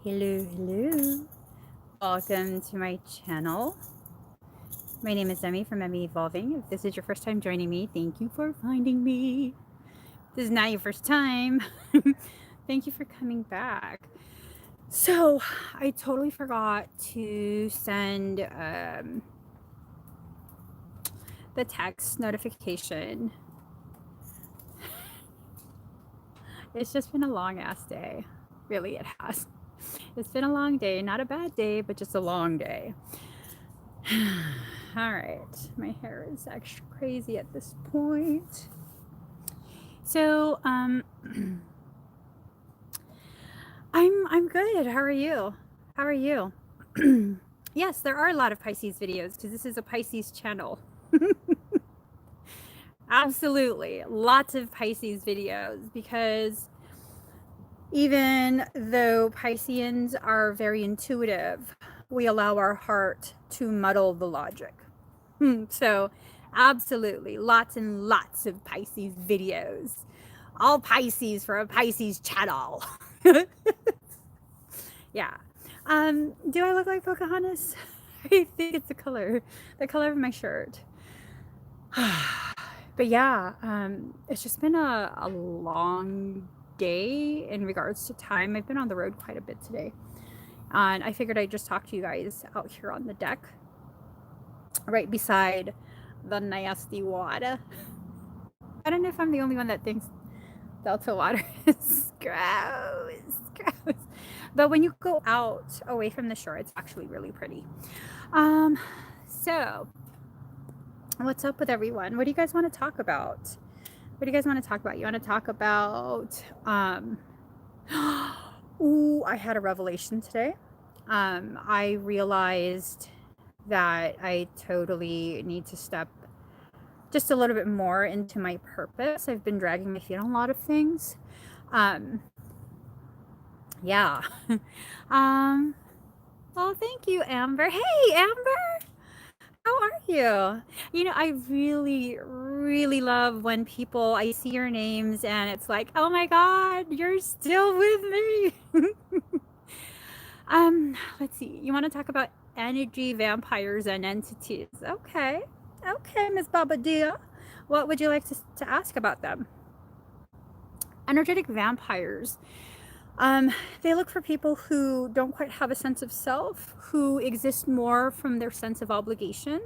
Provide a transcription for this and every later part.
Hello. Welcome to my channel. My name is Emmie from Emmie Evolving. If this is your first time joining me, thank you for finding me. If this is not your first time, thank you for coming back. So, I totally forgot to send the text notification. It's just been a long ass day. Really, it has. It's been a long day. Not a bad day, but just a long day. All right, my hair is extra crazy at this point. So, I'm good. How are you? How are you? Yes, there are a lot of Pisces videos because this is a Pisces channel. Absolutely, lots of Pisces videos because even though Pisceans are very intuitive, we allow our heart to muddle the logic. So, absolutely, lots and lots of Pisces videos. All Pisces for a Pisces channel. Yeah. Do I look like Pocahontas? I think it's the color of my shirt. But yeah, it's just been a long day in regards to time. I've been on the road quite a bit today. And I figured I'd just talk to you guys out here on the deck, right beside the nasty water. I don't know if I'm the only one that thinks Delta water is gross. But when you go out away from the shore, it's actually really pretty. So what's up with everyone? What do you guys want to talk about? What do you guys want to talk about? You want to talk about ooh, I had a revelation today. I realized that I totally need to step just a little bit more into my purpose. I've been dragging my feet on a lot of things. Yeah. Well, thank you, Amber. Hey, Amber. How are you? You know, I really love when people, I see your names and it's like, oh my God, you're still with me. Let's see. You want to talk about energy vampires and entities? Okay. Okay, Miss Baba Dia. What would you like to ask about them? Energetic vampires. They look for people who don't quite have a sense of self, who exist more from their sense of obligation.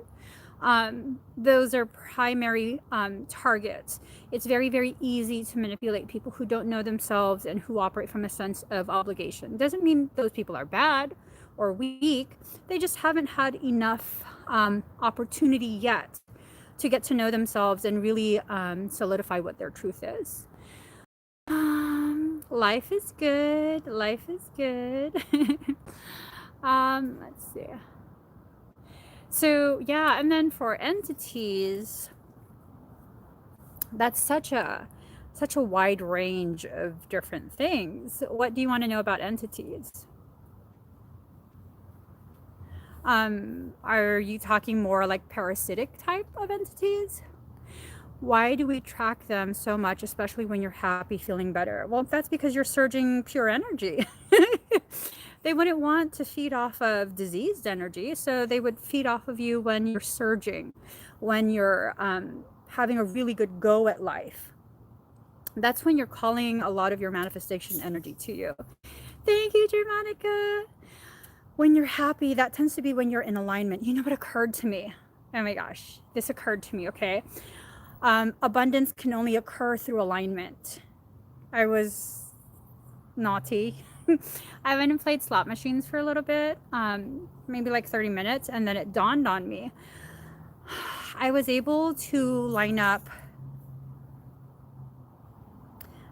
Those are primary targets. It's very easy to manipulate people who don't know themselves and who operate from a sense of obligation. Doesn't mean those people are bad or weak. They just haven't had enough opportunity yet to get to know themselves and really solidify what their truth is. Life is good. Life is good. Let's see. So yeah, and then for entities, that's such a wide range of different things. What do you want to know about entities? Are you talking more like parasitic type of entities? Why do we track them so much, especially when you're happy, feeling better? Well, that's because you're surging pure energy. They wouldn't want to feed off of diseased energy, so they would feed off of you when you're surging, when you're having a really good go at life. That's when you're calling a lot of your manifestation energy to you. Thank you, Germanica. When you're happy, that tends to be when you're in alignment. You know what occurred to me? Oh my gosh, this occurred to me, okay? Abundance can only occur through alignment. I was naughty. I went and played slot machines for a little bit, maybe like 30 minutes, and then it dawned on me. I was able to line up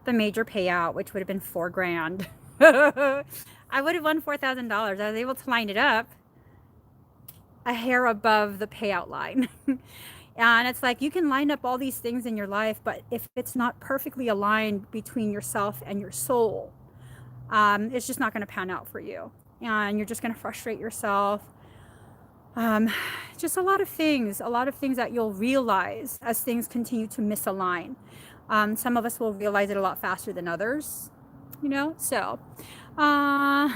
the major payout, which would have been $4,000. I would have won $4,000. I was able to line it up a hair above the payout line. And it's like you can line up all these things in your life, but if it's not perfectly aligned between yourself and your soul, it's just not going to pan out for you. And you're just going to frustrate yourself. Just a lot of things that you'll realize as things continue to misalign. Some of us will realize it a lot faster than others, you know? So Uh,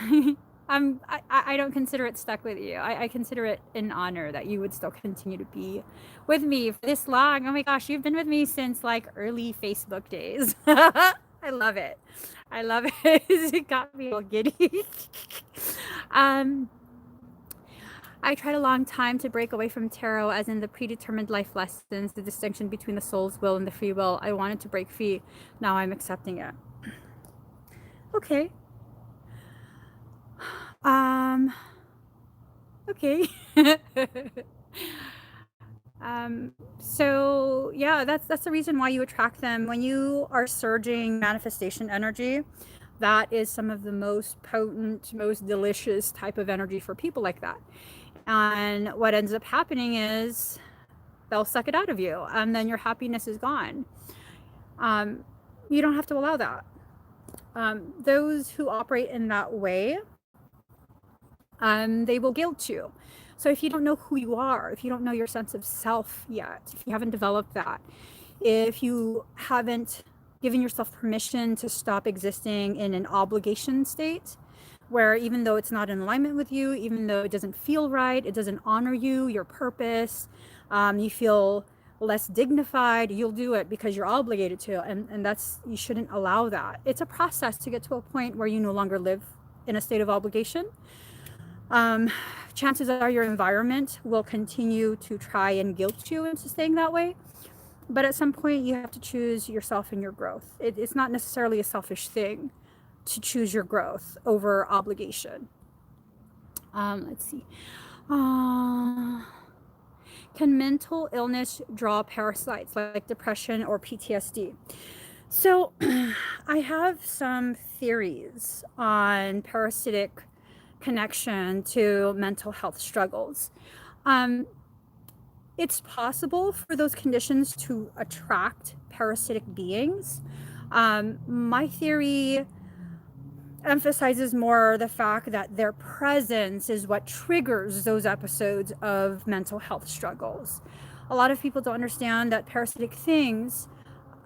I don't consider it stuck with you. I consider it an honor that you would still continue to be with me for this long. Oh my gosh, you've been with me since like early Facebook days. I love it. I love it. It got me all giddy. um, I tried a long time to break away from tarot, as in the predetermined life lessons, the distinction between the soul's will and the free will. I wanted to break free. Now I'm accepting it. Okay. Um, okay. So yeah, that's the reason why you attract them. When you are surging manifestation energy, that is some of the most potent, most delicious type of energy for people like that. And what ends up happening is they'll suck it out of you, and then your happiness is gone. You don't have to allow that. Those who operate in that way, they will guilt you. So if you don't know who you are, if you don't know your sense of self yet, if you haven't developed that, if you haven't given yourself permission to stop existing in an obligation state, where even though it's not in alignment with you, even though it doesn't feel right, it doesn't honor you, your purpose, you feel less dignified, you'll do it because you're obligated to. And that's, you shouldn't allow that. It's a process to get to a point where you no longer live in a state of obligation. Chances are your environment will continue to try and guilt you into staying that way. But at some point, you have to choose yourself and your growth. It's not necessarily a selfish thing to choose your growth over obligation. Let's see. Can mental illness draw parasites like depression or PTSD? So I have some theories on parasitic connection to mental health struggles. It's possible for those conditions to attract parasitic beings. My theory emphasizes more the fact that their presence is what triggers those episodes of mental health struggles. A lot of people don't understand that parasitic things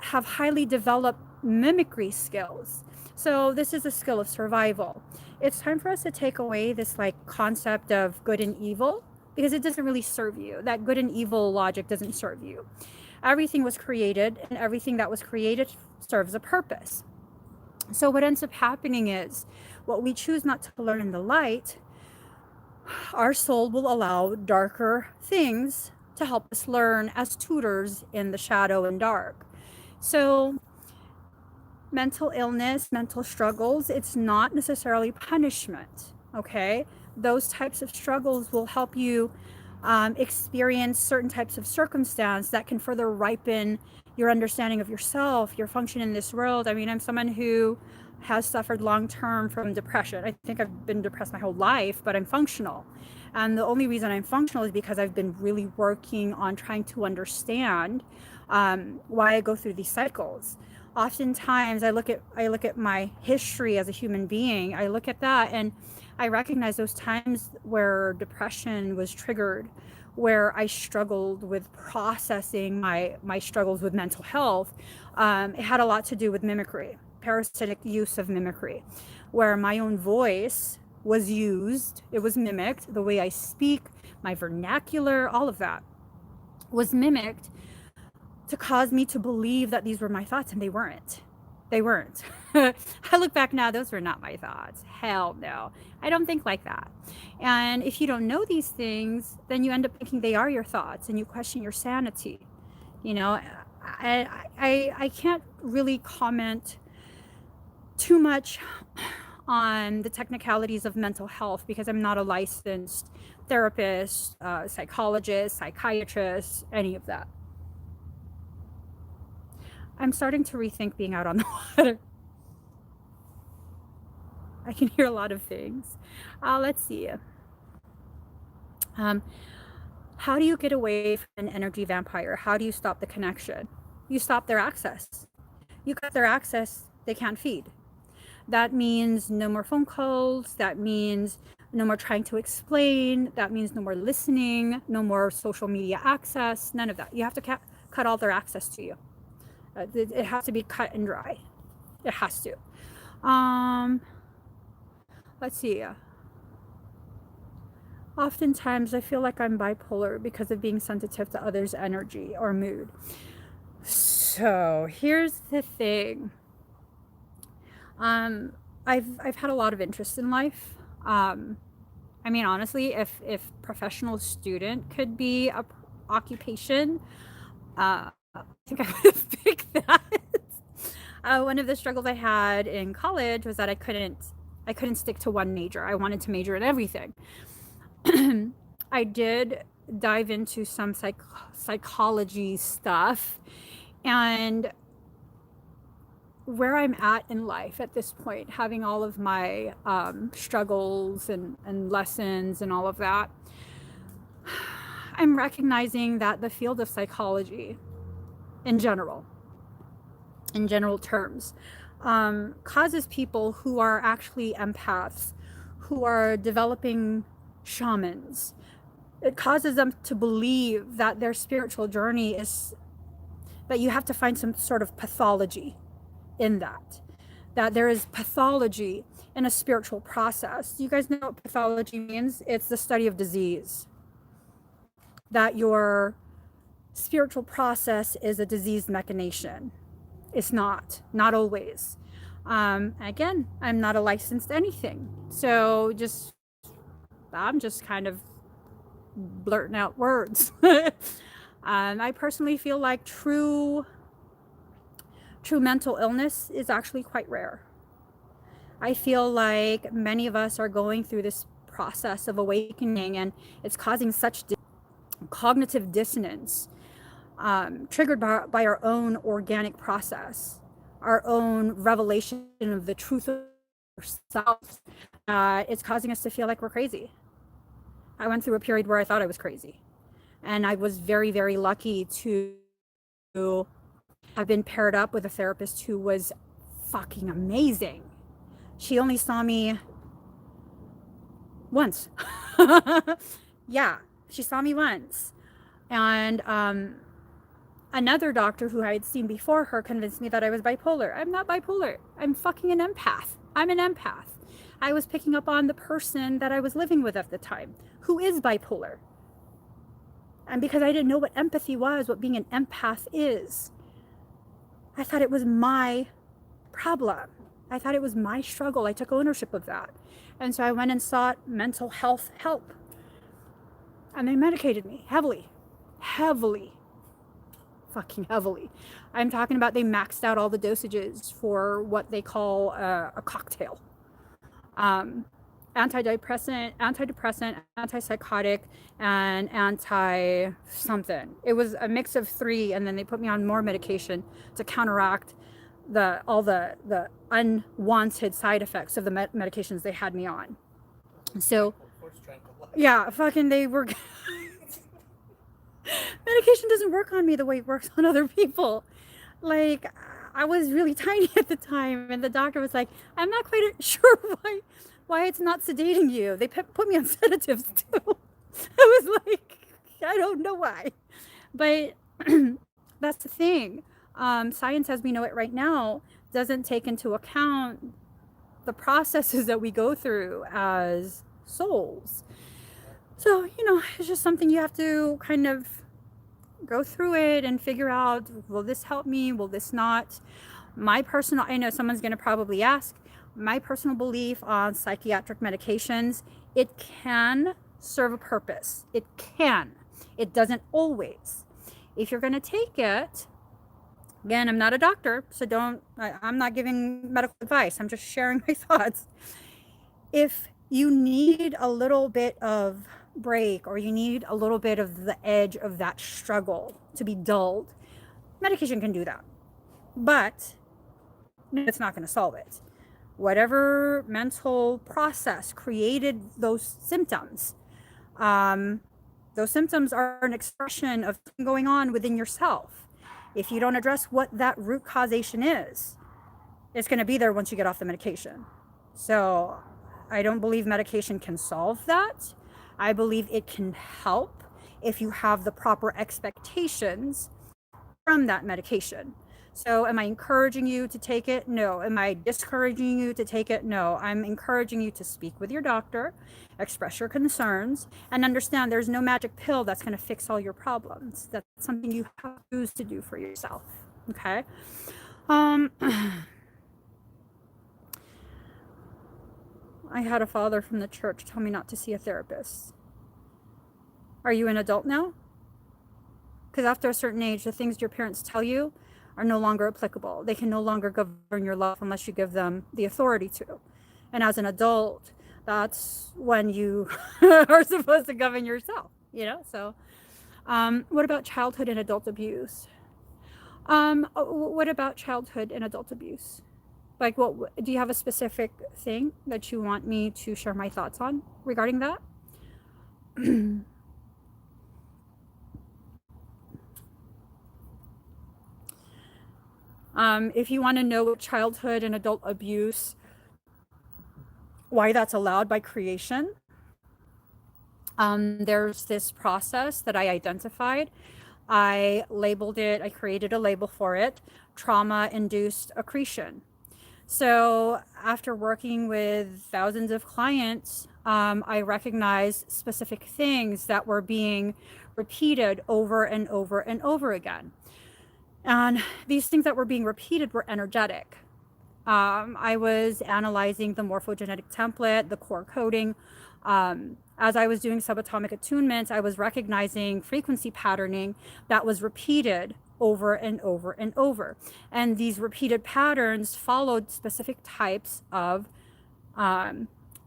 have highly developed mimicry skills. So this is a skill of survival. It's time for us to take away this like concept of good and evil, because it doesn't really serve you. That good and evil logic doesn't serve you. Everything was created, and everything that was created serves a purpose. So what ends up happening is, what we choose not to learn in the light, our soul will allow darker things to help us learn as tutors in the shadow and dark. So mental illness, mental struggles, it's not necessarily punishment, okay? Those types of struggles will help you experience certain types of circumstance that can further ripen your understanding of yourself, your function in this world. I mean, I'm someone who has suffered long-term from depression. I think I've been depressed my whole life, but I'm functional. And the only reason I'm functional is because I've been really working on trying to understand why I go through these cycles. Oftentimes I look at my history as a human being, I look at that and I recognize those times where depression was triggered, where I struggled with processing my struggles with mental health. It had a lot to do with mimicry, parasitic use of mimicry, where my own voice was used, it was mimicked, the way I speak, my vernacular, all of that was mimicked to cause me to believe that these were my thoughts, and they weren't. They weren't. I look back now, those were not my thoughts. Hell no. I don't think like that. And if you don't know these things, then you end up thinking they are your thoughts, and you question your sanity. You know, I can't really comment too much on the technicalities of mental health because I'm not a licensed therapist, psychologist, psychiatrist, any of that. I'm starting to rethink being out on the water. I can hear a lot of things. Let's see. How do you get away from an energy vampire? How do you stop the connection? You stop their access. You cut their access, they can't feed. That means no more phone calls. That means no more trying to explain. That means no more listening, no more social media access, none of that. You have to cut all their access to you. It has to be cut and dry. It has to. let's see. Oftentimes I feel like I'm bipolar because of being sensitive to others' energy or mood. So here's the thing. I've had a lot of interest in life. I mean, honestly, if professional student could be a occupation, I think I would have picked that. One of the struggles I had in college was that I couldn't stick to one major. I wanted to major in everything. I did dive into some psychology stuff, and where I'm at in life at this point, having all of my struggles and lessons and all of that, I'm recognizing that the field of psychology in general terms, causes people who are actually empaths, who are developing shamans, it causes them to believe that their spiritual journey is, that you have to find some sort of pathology in that there is pathology in a spiritual process. You guys know what pathology means? It's the study of disease. That your spiritual process is a diseased machination. It's not always. Again, I'm not a licensed anything. So I'm just kind of blurting out words. I personally feel like true mental illness is actually quite rare. I feel like many of us are going through this process of awakening, and it's causing such cognitive dissonance, triggered by our own organic process, our own revelation of the truth of ourselves. It's causing us to feel like we're crazy. I went through a period where I thought I was crazy, and I was very, very lucky to have been paired up with a therapist who was fucking amazing. She only saw me once. Yeah, she saw me once. And another doctor who I had seen before her convinced me that I was bipolar. I'm not bipolar. I'm fucking an empath. I'm an empath. I was picking up on the person that I was living with at the time, who is bipolar. And because I didn't know what empathy was, what being an empath is, I thought it was my problem. I thought it was my struggle. I took ownership of that. And so I went and sought mental health help. And they medicated me heavily. Fucking heavily. I'm talking about they maxed out all the dosages for what they call a cocktail. Antidepressant, antipsychotic, and anti-something. It was a mix of three, and then they put me on more medication to counteract all the unwanted side effects of the medications they had me on. So, yeah, fucking they were... Medication doesn't work on me the way it works on other people. Like, I was really tiny at the time, and the doctor was like, I'm not quite sure why it's not sedating you. They put me on sedatives too. I was like, I don't know why. But that's the thing. Science, as we know it right now, doesn't take into account the processes that we go through as souls. So, it's just something you have to kind of go through it and figure out, will this help me? Will this not? I know someone's going to probably ask, my personal belief on psychiatric medications, it can serve a purpose. It can. It doesn't always. If you're going to take it, again, I'm not a doctor, so I'm not giving medical advice. I'm just sharing my thoughts. If you need a little bit of break, or you need a little bit of the edge of that struggle to be dulled, medication can do that. But it's not going to solve it. Whatever mental process created those symptoms are an expression of something going on within yourself. If you don't address what that root causation is, it's going to be there once you get off the medication. So I don't believe medication can solve that. I believe it can help if you have the proper expectations from that medication. So am I encouraging you to take it? No. Am I discouraging you to take it? No. I'm encouraging you to speak with your doctor, express your concerns, and understand there's no magic pill that's going to fix all your problems. That's something you have to choose to do for yourself. Okay. Um, I had a father from the church tell me not to see a therapist. Are you an adult now? Because after a certain age, the things your parents tell you are no longer applicable. They can no longer govern your life unless you give them the authority to. And as an adult, that's when you are supposed to govern yourself, you know? So, what about childhood and adult abuse? What about childhood and adult abuse? Like, what do you have a specific thing that you want me to share my thoughts on regarding that? If you want to know childhood and adult abuse, why that's allowed by creation, there's this process that I identified. I labeled it, I created a label for it, trauma-induced accretion. So after working with thousands of clients, I recognized specific things that were being repeated over and over and over again. And these things that were being repeated were energetic. I was analyzing the morphogenetic template, the core coding. As I was doing subatomic attunements, I was recognizing frequency patterning that was repeated over and over and over. And these repeated patterns followed specific types of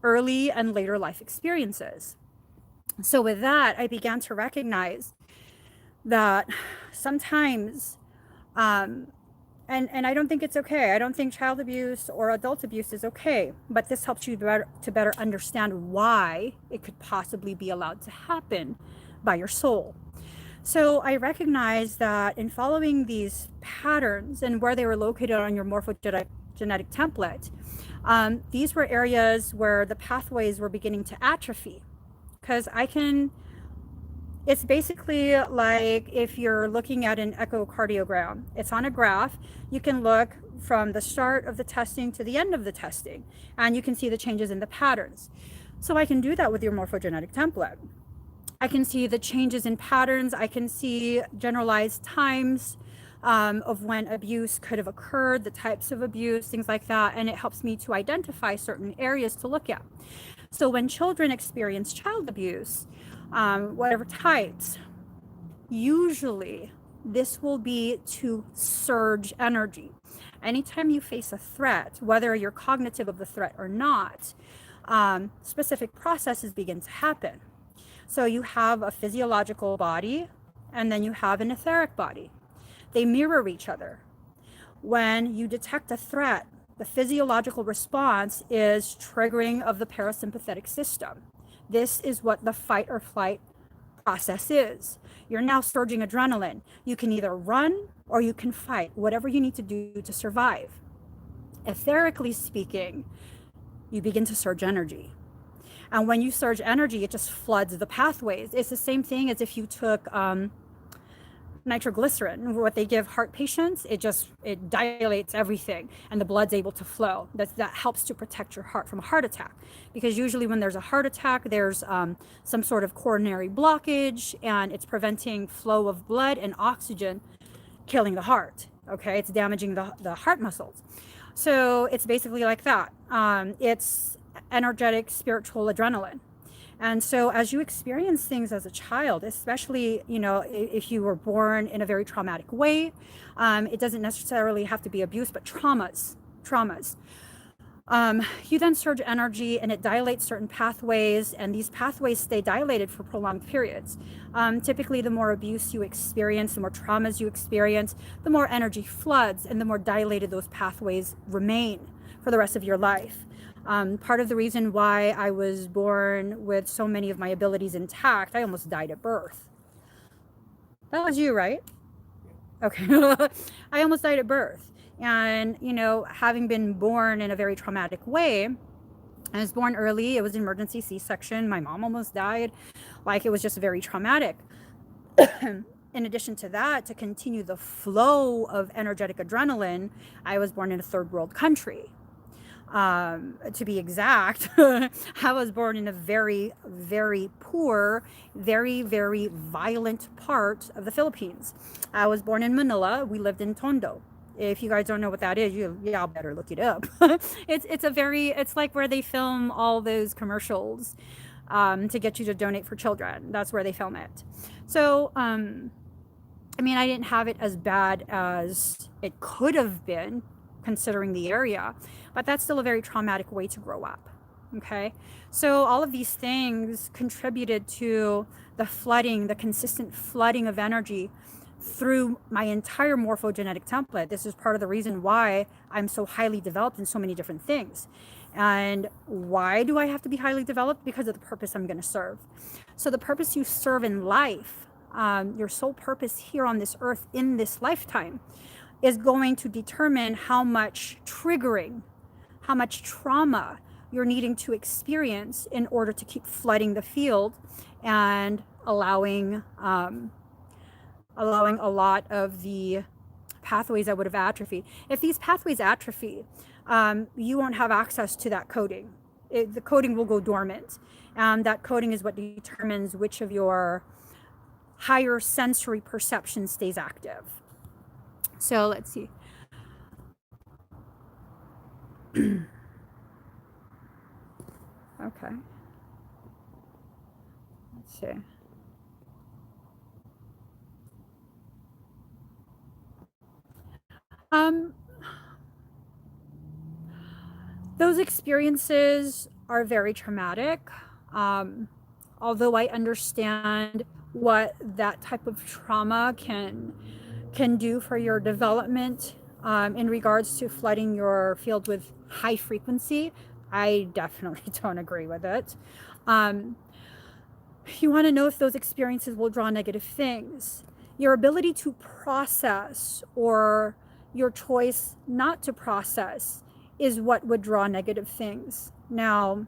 early and later life experiences. So with that, I began to recognize that sometimes, and I don't think it's okay. I don't think child abuse or adult abuse is okay, but this helps you to better understand why it could possibly be allowed to happen by your soul. So I recognize that in following these patterns and where they were located on your morphogenetic template, these were areas where the pathways were beginning to atrophy. Because it's basically like if you're looking at an echocardiogram. It's on a graph. You can look from the start of the testing to the end of the testing, and you can see the changes in the patterns. So I can do that with your morphogenetic template. I can see the changes in patterns. I can see generalized times of when abuse could have occurred, the types of abuse, things like that, and it helps me to identify certain areas to look at. So when children experience child abuse, whatever types, usually this will be to surge energy. Anytime you face a threat, whether you're cognitive of the threat or not, specific processes begin to happen. So you have a physiological body and then you have an etheric body. They mirror each other. When you detect a threat, the physiological response is triggering of the parasympathetic system. This is what the fight or flight process is. You're now surging adrenaline. You can either run or you can fight, whatever you need to do to survive. Etherically speaking, you begin to surge energy. And when you surge energy, it just floods the pathways. It's the same thing as if you took nitroglycerin, what they give heart patients. It dilates everything and the blood's able to flow. That helps to protect your heart from a heart attack, because usually when there's a heart attack, there's some sort of coronary blockage and it's preventing flow of blood and oxygen, killing the heart. Okay, it's damaging the heart muscles. So it's basically like that. It's energetic spiritual adrenaline. And so as you experience things as a child, especially, if you were born in a very traumatic way, it doesn't necessarily have to be abuse, but traumas. You then surge energy and it dilates certain pathways, and these pathways stay dilated for prolonged periods. Typically, the more abuse you experience, the more traumas you experience, the more energy floods and the more dilated those pathways remain for the rest of your life. Part of the reason why I was born with so many of my abilities intact, I almost died at birth. That was you, right? Okay. I almost died at birth. And, having been born in a very traumatic way, I was born early. It was an emergency C-section. My mom almost died. Like, it was just very traumatic. in addition to that, to continue the flow of energetic adrenaline, I was born in a third world country. To be exact, I was born in a very, very poor, very, very violent part of the Philippines. I was born in Manila. We lived in Tondo. If you guys don't know what that is, y'all better look it up. It's like where they film all those commercials to get you to donate for children. That's where they film it. So, I mean, I didn't have it as bad as it could have been considering the area, but that's still a very traumatic way to grow up. Okay. So all of these things contributed to the flooding, the consistent flooding of energy through my entire morphogenetic template. This is part of the reason why I'm so highly developed in so many different things. And why do I have to be highly developed? Because of the purpose I'm going to serve. So the purpose you serve in life, your sole purpose here on this earth in this lifetime, is going to determine how much triggering, how much trauma you're needing to experience in order to keep flooding the field and allowing a lot of the pathways that would have atrophied. If these pathways atrophy, you won't have access to that coding. The coding will go dormant. And that coding is what determines which of your higher sensory perception stays active. So let's see. Okay. Let's see. Those experiences are very traumatic. Although I understand what that type of trauma can do for your development in regards to flooding your field with high frequency, I definitely don't agree with it. You want to know if those experiences will draw negative things. Your ability to process or your choice not to process is what would draw negative things. Now,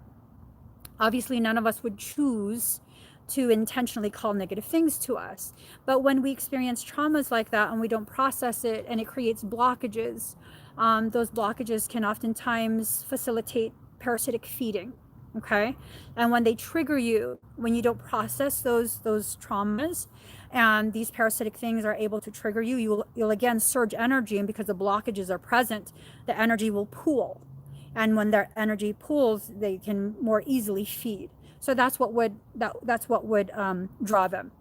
obviously, none of us would choose to intentionally call negative things to us. But when we experience traumas like that and we don't process it and it creates blockages, those blockages can oftentimes facilitate parasitic feeding. Okay. And when they trigger you, when you don't process those traumas, and these parasitic things are able to trigger you, you'll again surge energy, and because the blockages are present, the energy will pool. And when their energy pools, they can more easily feed. So that's what would draw them,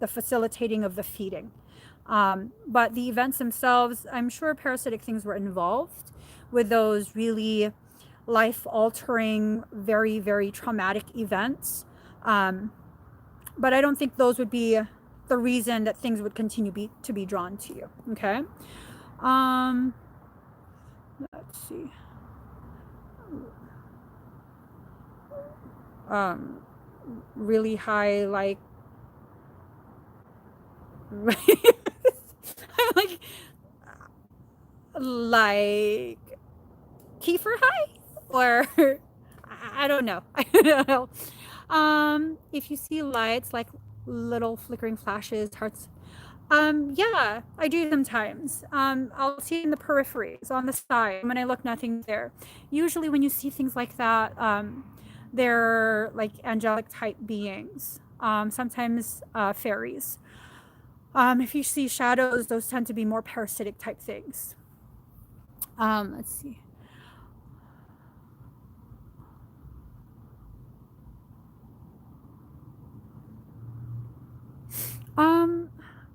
the facilitating of the feeding. But the events themselves, I'm sure parasitic things were involved with those really life-altering, very, very traumatic events. But I don't think those would be the reason that things would continue to be drawn to you. Okay. Let's see. Really high, like like kefir high, or I don't know. I don't know. If you see lights like little flickering flashes, hearts, yeah, I do sometimes. I'll see it in the peripheries on the side. When I look, nothing's there. Usually when you see things like that, they're like angelic type beings, sometimes fairies. If you see shadows, those tend to be more parasitic type things. Let's see.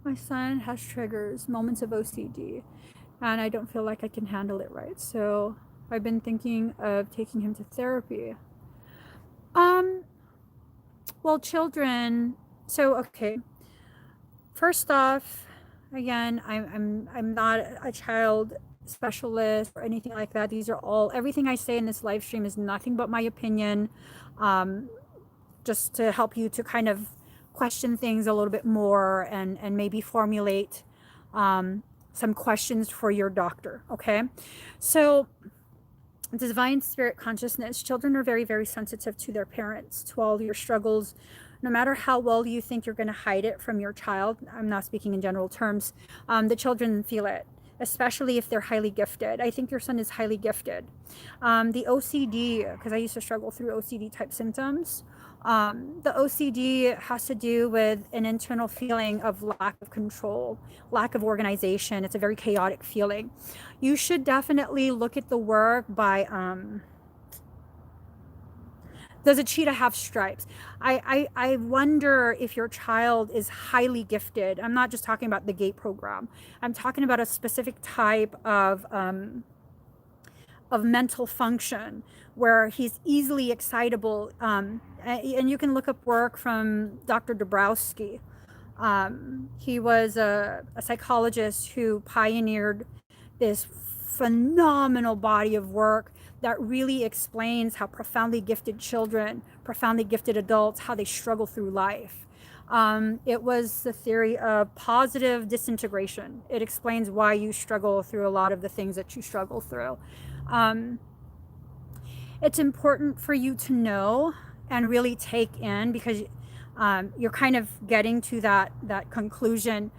My son has triggers, moments of OCD, and I don't feel like I can handle it right. So I've been thinking of taking him to therapy. Well, children. So okay. First off, again, I'm not a child specialist or anything like that. These are all, everything I say in this live stream is nothing but my opinion, just to help you to kind of question things a little bit more and maybe formulate some questions for your doctor. Okay. So divine spirit consciousness, children are very, very sensitive to their parents, to all your struggles, no matter how well you think you're going to hide it from your child, I'm not speaking in general terms, the children feel it, especially if they're highly gifted. I think your son is highly gifted. The OCD, because I used to struggle through OCD type symptoms, the OCD has to do with an internal feeling of lack of control, lack of organization. It's a very chaotic feeling. You should definitely look at the work by Does a cheetah have stripes? I wonder if your child is highly gifted. I'm not just talking about the GATE program. I'm talking about a specific type of mental function where he's easily excitable. And you can look up work from Dr. Dabrowski. He was a psychologist who pioneered this phenomenal body of work that really explains how profoundly gifted children, profoundly gifted adults, how they struggle through life. It was the theory of positive disintegration. It explains why you struggle through a lot of the things that you struggle through. It's important for you to know and really take in, because you're kind of getting to that conclusion.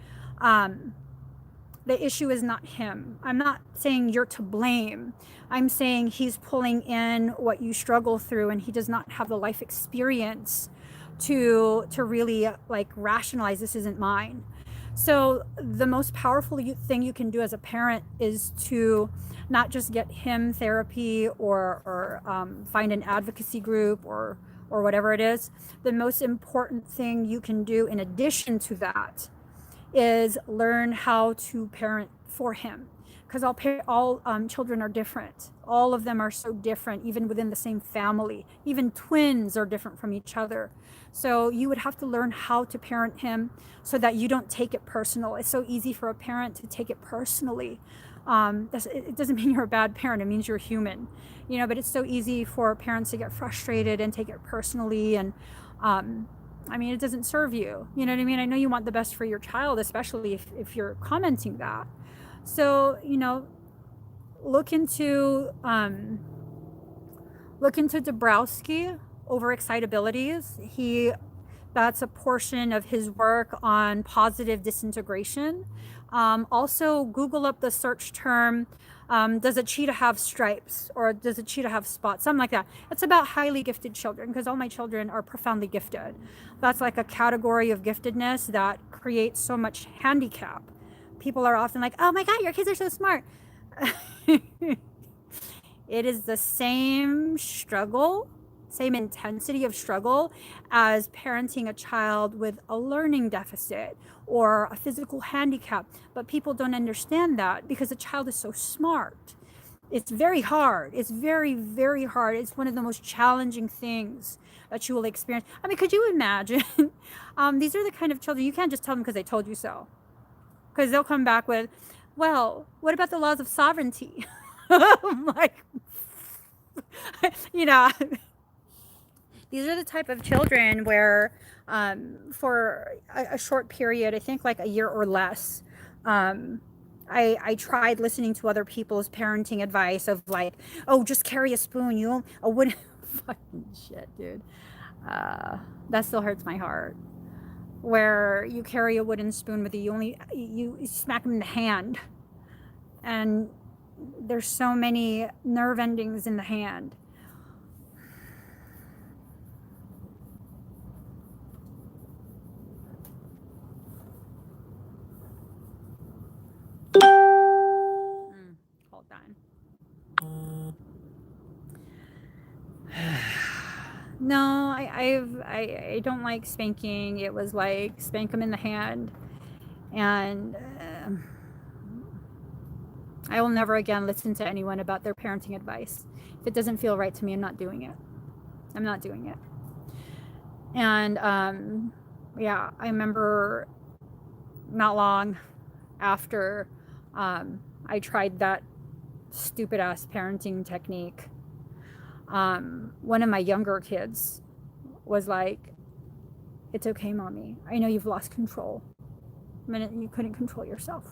The issue is not him. I'm not saying you're to blame. I'm saying he's pulling in what you struggle through, and he does not have the life experience to really like rationalize this isn't mine. So the most powerful thing you can do as a parent is to not just get him therapy or find an advocacy group or whatever it is. The most important thing you can do in addition to that is learn how to parent for him, because all children are different. All of them are so different, even within the same family. Even twins are different from each other. So you would have to learn how to parent him so that you don't take it personal. It's so easy for a parent to take it personally. It doesn't mean you're a bad parent. It means you're human, but it's so easy for parents to get frustrated and take it personally. And it doesn't serve you. You know what I mean? I know you want the best for your child, especially if you're commenting that. So, look into Dabrowski, overexcitabilities. That's a portion of his work on positive disintegration. Also, Google up the search term, does a cheetah have stripes, or does a cheetah have spots? Something like that. It's about highly gifted children, because all my children are profoundly gifted. That's like a category of giftedness that creates so much handicap. People are often like, oh my God, your kids are so smart. It is the same struggle, same intensity of struggle as parenting a child with a learning deficit or a physical handicap. But people don't understand that because the child is so smart. It's very hard. It's very, very hard. It's one of the most challenging things that you will experience. Could you imagine? These are the kind of children, you can't just tell them because they told you so. Because they'll come back with, well, what about the laws of sovereignty? I'm like, these are the type of children where for a short period, I think like a year or less, I tried listening to other people's parenting advice of like, oh, just carry a spoon, a wooden fucking shit, dude. That still hurts my heart. Where you carry a wooden spoon with you, you smack them in the hand, and there's so many nerve endings in the hand. Hold on. No, I don't like spanking. It was like spank them in the hand, and I will never again listen to anyone about their parenting advice. If it doesn't feel right to me, I'm not doing it. I'm not doing it. And yeah, I remember not long after I tried that stupid ass parenting technique, one of my younger kids was like, it's okay, mommy. I know you've lost control. The minute you couldn't control yourself.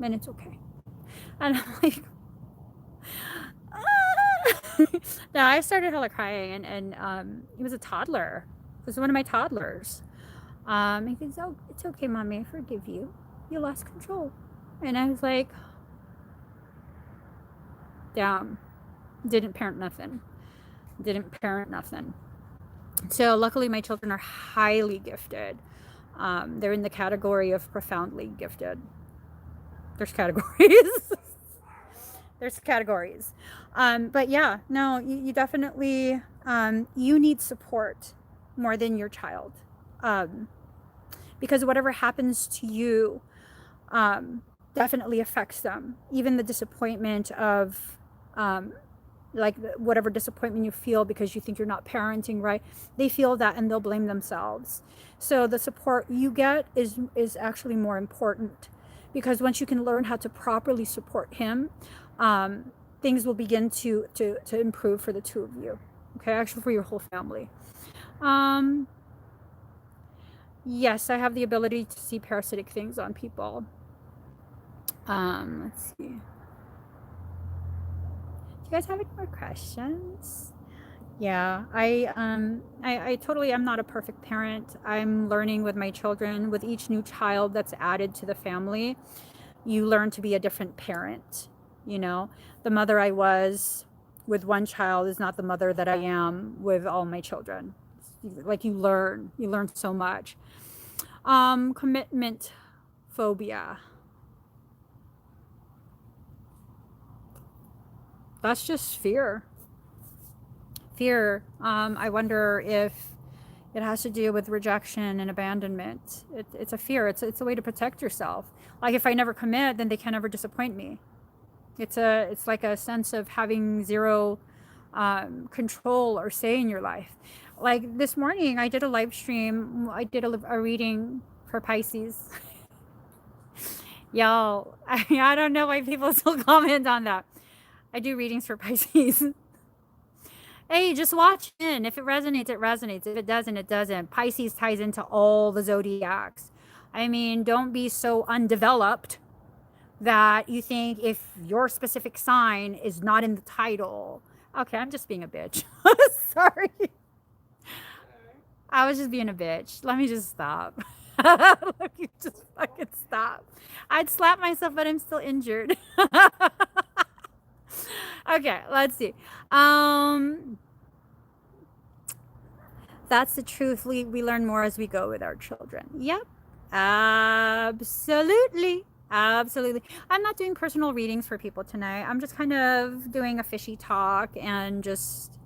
And it's okay. And I'm like, ah! Now I started hella crying, and he was a toddler. This is one of my toddlers. He goes, "Oh, it's okay, mommy. I forgive you. You lost control." And I was like, damn, didn't parent nothing. Didn't parent nothing. So luckily, my children are highly gifted. They're in the category of profoundly gifted. There's categories. There's categories. But yeah, no, you definitely, you need support more than your child. Because whatever happens to you definitely affects them. Even the disappointment of, like whatever disappointment you feel because you think you're not parenting right, they feel that and they'll blame themselves. So the support you get is actually more important, because once you can learn how to properly support him, things will begin to improve for the two of you. Okay, actually for your whole family. Yes, I have the ability to see parasitic things on people. Let's see. Do you guys have any more questions? Yeah, I totally am not a perfect parent. I'm learning with my children. With each new child that's added to the family, you learn to be a different parent. You know, the mother I was with one child is not the mother that I am with all my children. Like you learn so much. Commitment phobia. That's just fear. Fear. I wonder if it has to do with rejection and abandonment. It's a fear. It's a way to protect yourself. Like if I never commit, then they can never disappoint me. It's like a sense of having zero control or say in your life. Like this morning, I did a live stream. I did a reading for Pisces. Y'all, I don't know why people still comment on that. I do readings for Pisces. Hey, just watch in. If it resonates, it resonates. If it doesn't, it doesn't. Pisces ties into all the zodiacs. I mean, don't be so undeveloped that you think if your specific sign is not in the title. Okay, I'm just being a bitch. Sorry. I was just being a bitch. Let me just stop. Let me just fucking stop. I'd slap myself, but I'm still injured. Okay, let's see. That's the truth. We learn more as we go with our children. Yep. Absolutely. Absolutely. I'm not doing personal readings for people tonight. I'm just kind of doing a fishy talk and just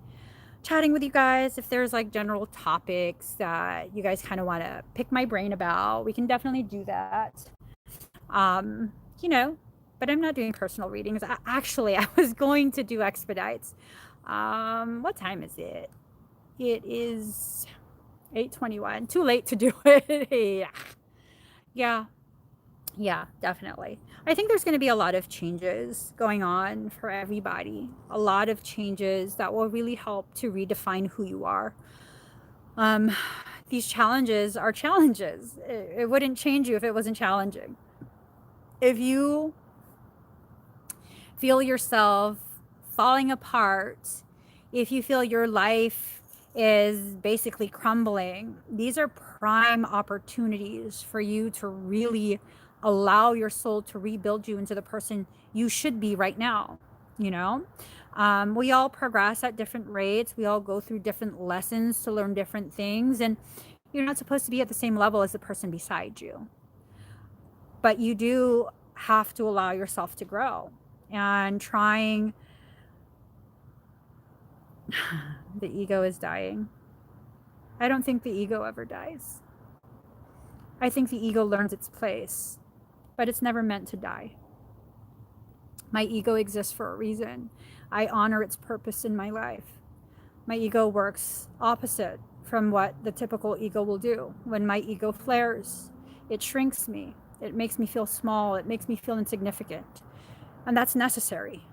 chatting with you guys. If there's like general topics that you guys kind of want to pick my brain about, we can definitely do that. You know, but I'm not doing personal readings. Actually, I was going to do expedites. What time is it? It is 8:21. Too late to do it. Yeah, definitely. I think there's going to be a lot of changes going on for everybody. A lot of changes that will really help to redefine who you are. These challenges are challenges. It wouldn't change you if it wasn't challenging. If you feel yourself falling apart, if you feel your life is basically crumbling, these are prime opportunities for you to really allow your soul to rebuild you into the person you should be right now. You know, we all progress at different rates. We all go through different lessons to learn different things, and you're not supposed to be at the same level as the person beside you, but you do have to allow yourself to grow. And trying the ego is dying. I don't think the ego ever dies. I think the ego learns its place, but it's never meant to die. My ego exists for a reason. I honor its purpose in my life. My ego works opposite from what the typical ego will do. When my ego flares, it shrinks me. It makes me feel small. It makes me feel insignificant. And that's necessary.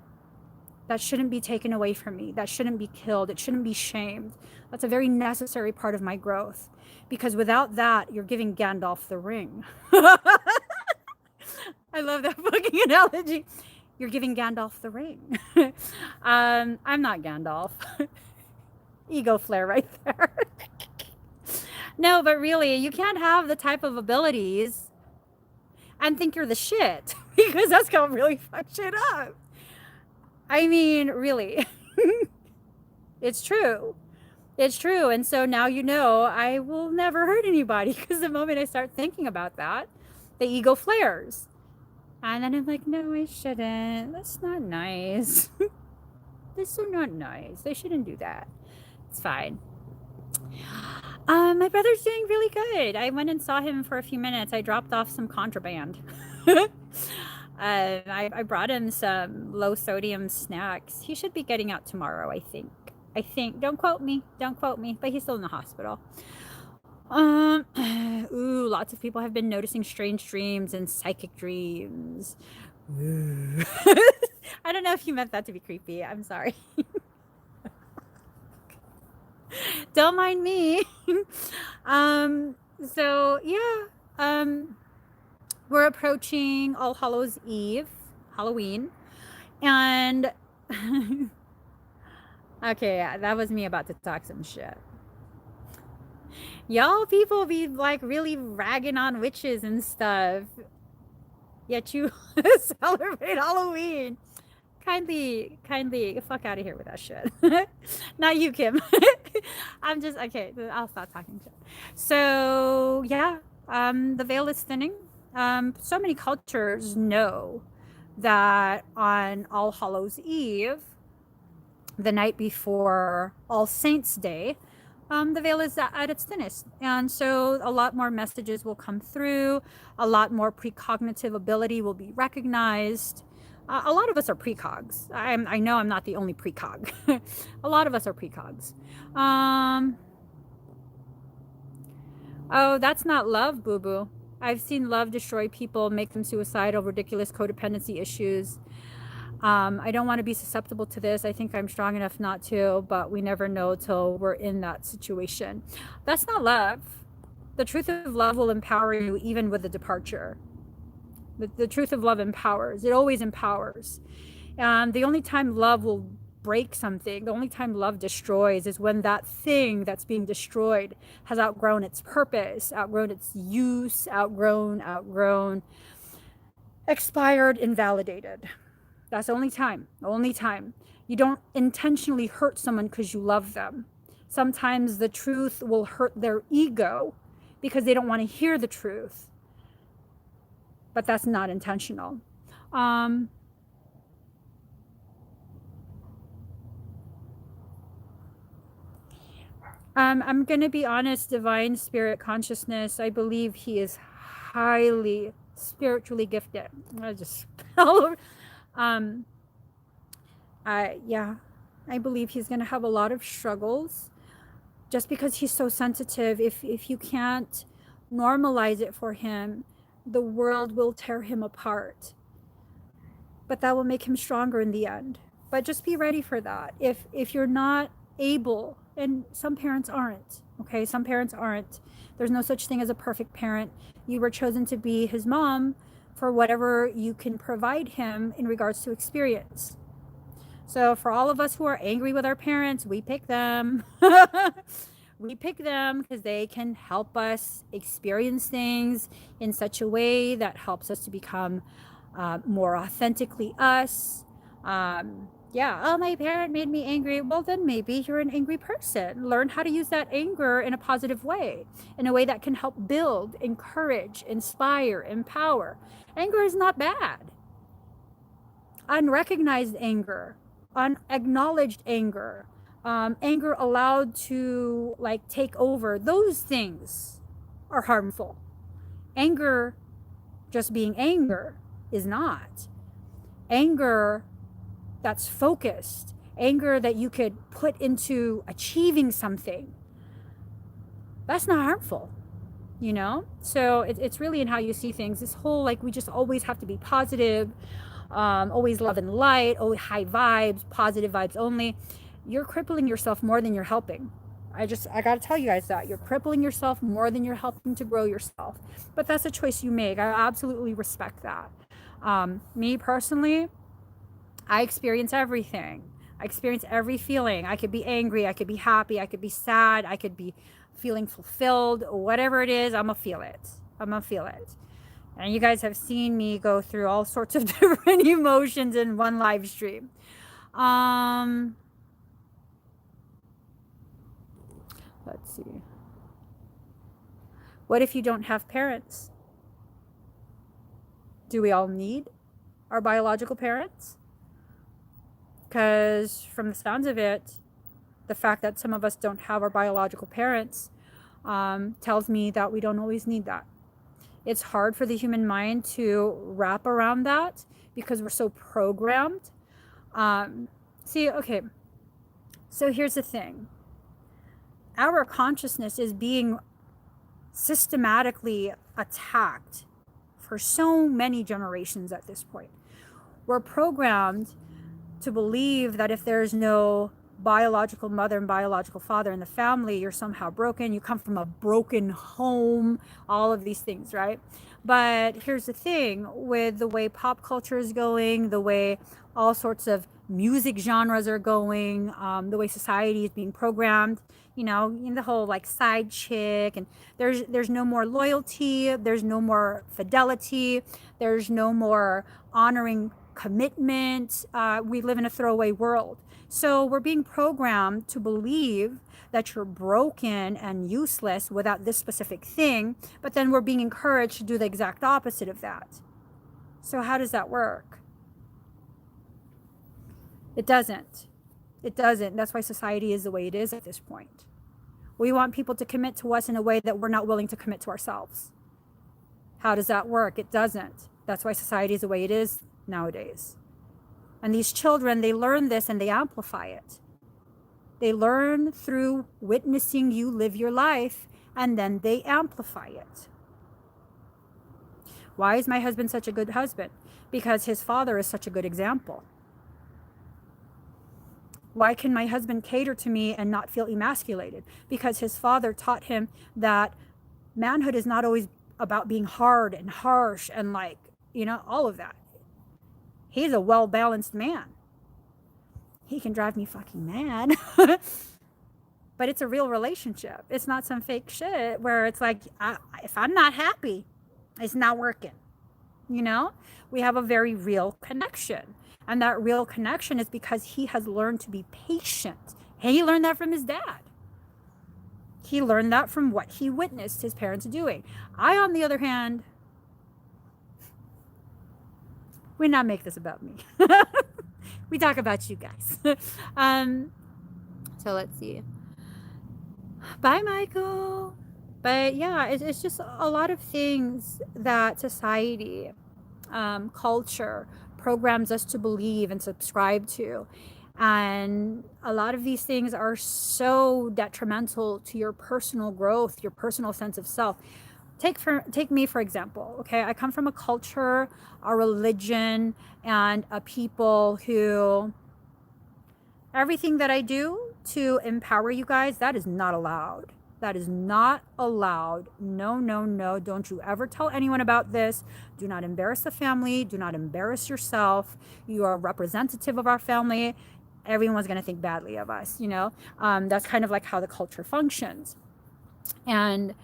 That shouldn't be taken away from me. That shouldn't be killed. It shouldn't be shamed. That's a very necessary part of my growth. Because without that, you're giving Gandalf the ring. I love that fucking analogy. You're giving Gandalf the ring. I'm not Gandalf. Ego flare right there. No, but really, you can't have the type of abilities and think you're the shit because that's gonna really fuck shit up. I mean, really. It's true. It's true. And so now you know I will never hurt anybody because the moment I start thinking about that, the ego flares. And then I'm like, no, I shouldn't. That's not nice. That's so not nice. They shouldn't do that. It's fine. My brother's doing really good. I went and saw him for a few minutes. I dropped off some contraband. I brought him some low sodium snacks. He should be getting out tomorrow, I think. Don't quote me, but he's still in the hospital. Lots of people have been noticing strange dreams and psychic dreams. I don't know if you meant that to be creepy. I'm sorry. Don't mind me. So yeah, we're approaching All Hallows Eve, Halloween, and okay, yeah, that was me about to talk some shit. Y'all people be like really ragging on witches and stuff, yet you celebrate Halloween. Kindly, fuck out of here with that shit. Not you, Kim. I'm just okay. I'll stop talking shit. So yeah, the veil is thinning. So many cultures know that on All Hallows Eve, the night before All Saints Day, the veil is at its thinnest. And so a lot more messages will come through, a lot more precognitive ability will be recognized. A lot of us are precogs. I know I'm not the only precog. A lot of us are precogs. Oh, that's not love, boo-boo. I've seen love destroy people, make them suicidal, ridiculous codependency issues. I don't want to be susceptible to this. I think I'm strong enough not to, but we never know till we're in that situation. That's not love. The truth of love will empower you even with the departure. The truth of love empowers. It always empowers. And the only time love will break something, the only time love destroys is when that thing that's being destroyed has outgrown its purpose, outgrown its use, expired, invalidated. That's the only time. You don't intentionally hurt someone because you love them. Sometimes the truth will hurt their ego because they don't want to hear the truth. But that's not intentional. I'm going to be honest, divine spirit consciousness, I believe he is highly spiritually gifted. I just I believe he's going to have a lot of struggles just because he's so sensitive. If you can't normalize it for him, the world will tear him apart. But that will make him stronger in the end. But just be ready for that. If you're not able, and some parents aren't, okay? Some parents aren't. There's no such thing as a perfect parent. You were chosen to be his mom for whatever you can provide him in regards to experience. So for all of us who are angry with our parents, we pick them. We pick them because they can help us experience things in such a way that helps us to become more authentically us. Oh, my parent made me angry. Well, then maybe you're an angry person. Learn how to use that anger in a positive way, in a way that can help build, encourage, inspire, empower. Anger is not bad. Unrecognized anger, unacknowledged anger, anger allowed to like take over, those things are harmful. Anger just being anger is not. Anger that's focused, anger that you could put into achieving something, that's not harmful, you know? So it's really in how you see things. This whole like we just always have to be positive, always love and light, always high vibes, positive vibes only. You're crippling yourself more than you're helping. I gotta tell you guys that you're crippling yourself more than you're helping to grow yourself. But that's a choice you make. I absolutely respect that. Me personally, I experience everything. I experience every feeling. I could be angry, I could be happy, I could be sad, I could be feeling fulfilled, whatever it is, I'm gonna feel it. I'm gonna feel it. And you guys have seen me go through all sorts of different emotions in one live stream. Let's see. What if you don't have parents? Do we all need our biological parents? Because from the sounds of it, the fact that some of us don't have our biological parents tells me that we don't always need that. It's hard for the human mind to wrap around that because we're so programmed. Okay, so here's the thing. Our consciousness is being systematically attacked for so many generations at this point. We're programmed to believe that if there's no biological mother and biological father in the family, you're somehow broken, you come from a broken home, all of these things, right? But here's the thing, with the way pop culture is going, the way all sorts of music genres are going, the way society is being programmed, you know, in the whole like side chick, and there's no more loyalty, there's no more fidelity, there's no more honoring commitment. We live in a throwaway world. So we're being programmed to believe that you're broken and useless without this specific thing, but then we're being encouraged to do the exact opposite of that. So how does that work? It doesn't. It doesn't. That's why society is the way it is at this point. We want people to commit to us in a way that we're not willing to commit to ourselves. How does that work? It doesn't. That's why society is the way it is nowadays. And these children, they learn this and they amplify it. They learn through witnessing you live your life, and then they amplify it. Why is my husband such a good husband? Because his father is such a good example. Why can my husband cater to me and not feel emasculated? Because his father taught him that manhood is not always about being hard and harsh and like, you know, all of that. He's a well-balanced man. He can drive me fucking mad. But it's a real relationship. It's not some fake shit where it's like, if I'm not happy, it's not working. You know? We have a very real connection. And that real connection is because he has learned to be patient. And he learned that from his dad. He learned that from what he witnessed his parents doing. I, on the other hand, we not make this about me. We talk about you guys. So let's see. Bye, Michael. But yeah, it's just a lot of things that society, culture programs us to believe and subscribe to. And a lot of these things are so detrimental to your personal growth, your personal sense of self. Take me for example. Okay, I come from a culture, a religion, and a people who everything that I do to empower you guys, that is not allowed. That is not allowed. No, no, no. Don't you ever tell anyone about this. Do not embarrass the family. Do not embarrass yourself. You are a representative of our family. Everyone's going to think badly of us, you know? That's kind of like how the culture functions. And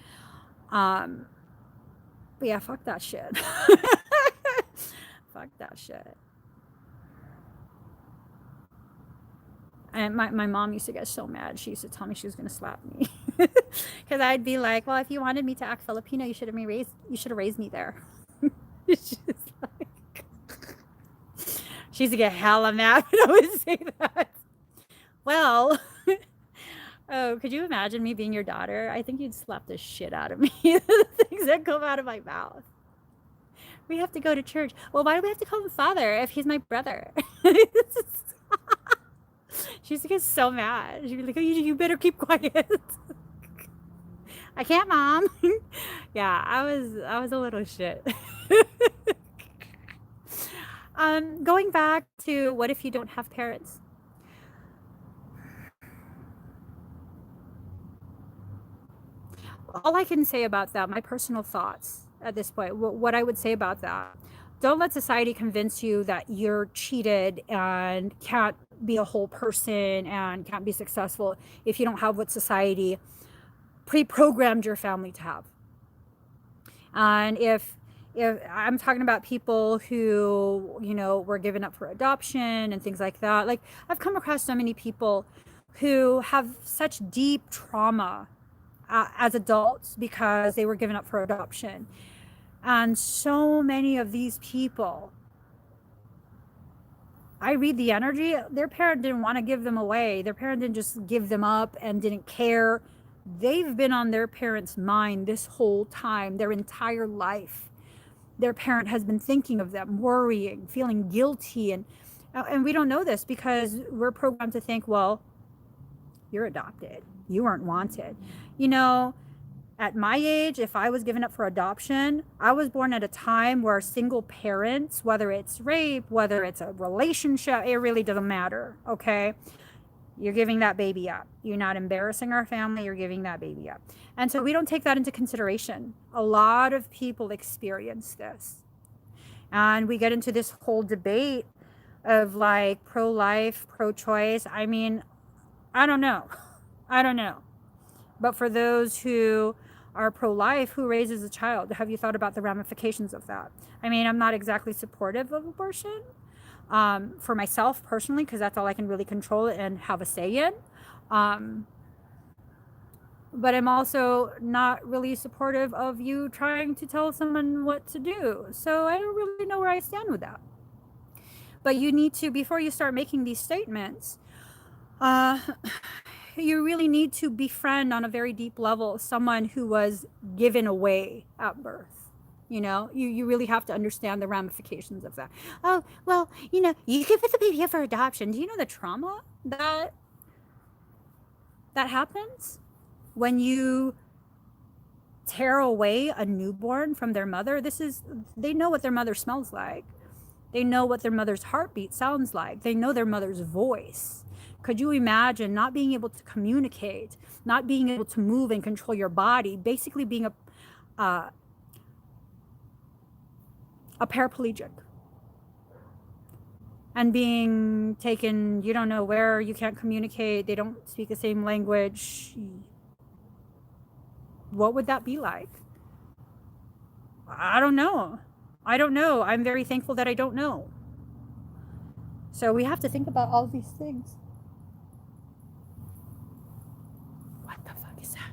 but yeah, fuck that shit. Fuck that shit. And my mom used to get so mad. She used to tell me she was gonna slap me. Because I'd be like, well, if you wanted me to act Filipino, you should have raised me there. She's like, she used to get hella mad when I would say that. Well, oh, could you imagine me being your daughter? I think you'd slap the shit out of me. The things that come out of my mouth. We have to go to church. Well, why do we have to call him father if he's my brother? She used to get so mad. She'd be like, oh, you better keep quiet. I can't, Mom. Yeah, I was a little shit. Going back to what if you don't have parents? All I can say about that, my personal thoughts at this point, what I would say about that, don't let society convince you that you're cheated and can't be a whole person and can't be successful if you don't have what society pre-programmed your family to have. And if I'm talking about people who, you know, were given up for adoption and things like that, like I've come across so many people who have such deep trauma as adults because they were given up for adoption. And so many of these people, I read the energy. Their parent didn't want to give them away. Their parent didn't just give them up and didn't care. They've been on their parent's mind this whole time, their entire life. Their parent has been thinking of them, worrying, feeling guilty. And we don't know this because we're programmed to think, well, you're adopted. You weren't wanted. You know, at my age, if I was given up for adoption, I was born at a time where single parents, whether it's rape, whether it's a relationship, it really doesn't matter, okay? You're giving that baby up. You're not embarrassing our family, you're giving that baby up. And so we don't take that into consideration. A lot of people experience this. And we get into this whole debate of like pro-life, pro-choice. I mean, I don't know. But for those who are pro-life, who raises a child? Have you thought about the ramifications of that? I mean, I'm not exactly supportive of abortion for myself personally, because that's all I can really control and have a say in. But I'm also not really supportive of you trying to tell someone what to do. So I don't really know where I stand with that. But you need to, before you start making these statements, you really need to befriend on a very deep level someone who was given away at birth. You know, you really have to understand the ramifications of that. Oh, well, you know, you can put the baby up for adoption. Do you know the trauma that happens when you tear away a newborn from their mother? They know what their mother smells like. They know what their mother's heartbeat sounds like. They know their mother's voice. Could you imagine not being able to communicate, not being able to move and control your body, basically being a paraplegic and being taken, you don't know where, you can't communicate, they don't speak the same language? What would that be like? I don't know. I'm very thankful that I don't know. So we have to think about all these things. What the fuck is that?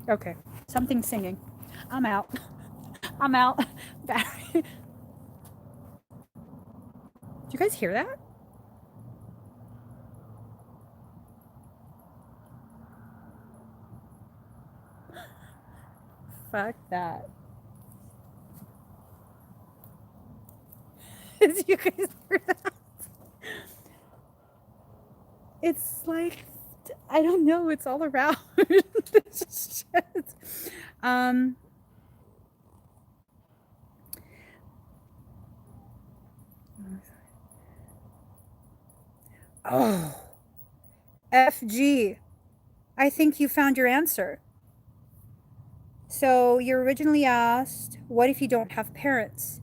Okay, something's singing. I'm out. Battery. Did you guys hear that? Fuck that. Did you guys hear that? It's like, I don't know, it's all around. It's just, oh, FG. I think you found your answer. So you originally asked, what if you don't have parents?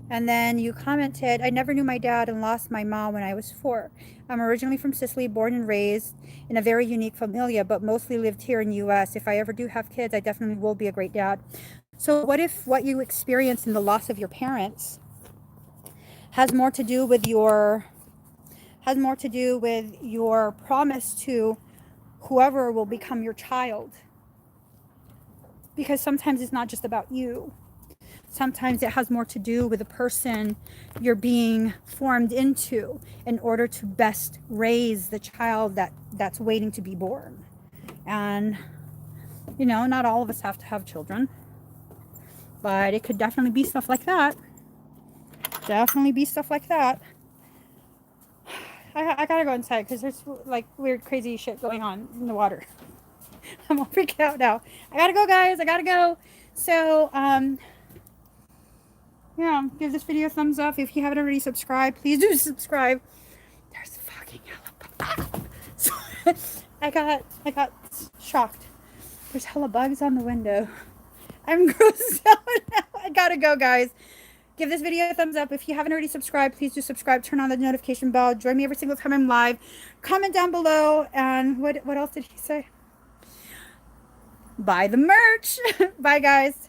And then you commented, I never knew my dad and lost my mom when I was 4. I'm originally from Sicily, born and raised in a very unique familia, but mostly lived here in the US. If I ever do have kids, I definitely will be a great dad. So what if what you experienced in the loss of your parents has more to do with your promise to whoever will become your child? Because sometimes it's not just about you. Sometimes it has more to do with the person you're being formed into in order to best raise the child that's waiting to be born. And, you know, not all of us have to have children, but it could definitely be stuff like that. I gotta go inside because there's like weird, crazy shit going on in the water. I'm all freaked out now. I gotta go, guys. So, yeah, give this video a thumbs up. If you haven't already subscribed, please do subscribe. There's fucking hella bugs. I got shocked. There's hella bugs on the window. I'm grossed out now. I gotta go, guys. Give this video a thumbs up. If you haven't already subscribed, please do subscribe. Turn on the notification bell. Join me every single time I'm live. Comment down below. And what else did he say? Buy the merch. Bye, guys.